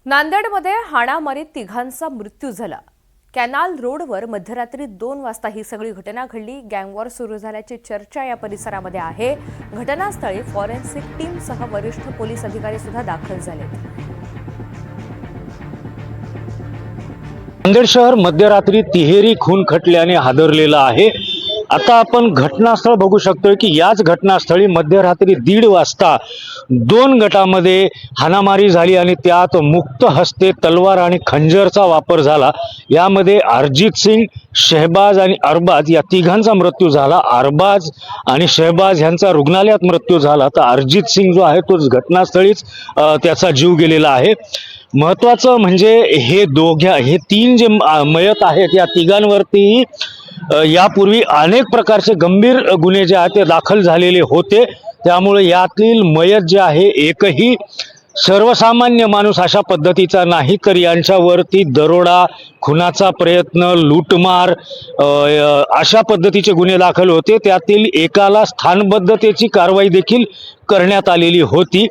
नांदेडमध्ये हाणामारीत तिघांचा मृत्यू झाला। कॅनाल रोडवर मध्यरात्री 2 वाजता ही सगळी घटना घडली। गँगवॉर सुरू झाल्याची चर्चा या परिसरामध्ये आहे। घटनास्थळी फॉरेन्सिक टीमसह वरिष्ठ पोलीस अधिकारी सुद्धा दाखल झाले। नांदेड शहर मध्यरात्री तिहेरी खून खटल्याने हादरलेलं आहे। आता आपण घटनास्थळ बघू शकतोय की याच घटनास्थळी मध्यरात्री 1:30 वाजता 2 गटामध्ये हाणामारी झाली आणि त्यात मुक्त हस्ते तलवार आणि खंजरचा वापर झाला। यामध्ये अरजित सिंग, शहबाज आणि अरबाज या तिघांचा मृत्यू झाला। अरबाज आणि शहबाज यांचा रुग्णालयात मृत्यू झाला, तर अरजित सिंग जो आहे तो घटनास्थळीच त्याचा जीव गेलेला आहे। महत्त्वाचं म्हणजे हे 3 जे मयत आहेत या तिघांवरती यापूर्वी अनेक प्रकारचे गंभीर गुन्हे जे आहेत ते दाखल झालेले होते। त्यामुळे यातील मयत जे आहे एकही सर्वसामान्य माणूस अशा पद्धतीचा नाही, तर यांच्यावरती दरोडा, खुनाचा प्रयत्न, लूटमार अशा पद्धतीचे गुन्हे दाखल होते। त्यातील एकाला स्थानबद्धतेची कारवाई देखील करण्यात आलेली होती।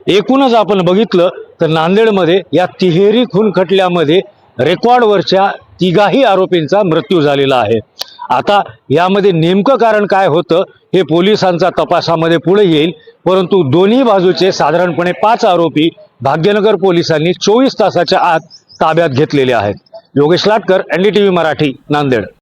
एकूणच आपण बघितलं तर नांदेडमध्ये या तिहेरी खून खटल्यामध्ये रेकॉर्डवरच्या तिघाही आरोपींचा मृत्यू झालेला आहे। आता यामध्ये नेमकं कारण काय होतं हे पोलिसांच्या तपासामध्ये पुढे येईल, परंतु दोन्ही बाजूचे साधारणपणे 5 आरोपी भाग्यनगर पोलिसांनी 24 तासाच्या आत ताब्यात घेतलेले आहेत। योगेश लाटकर, NDTV मराठी, नांदेड।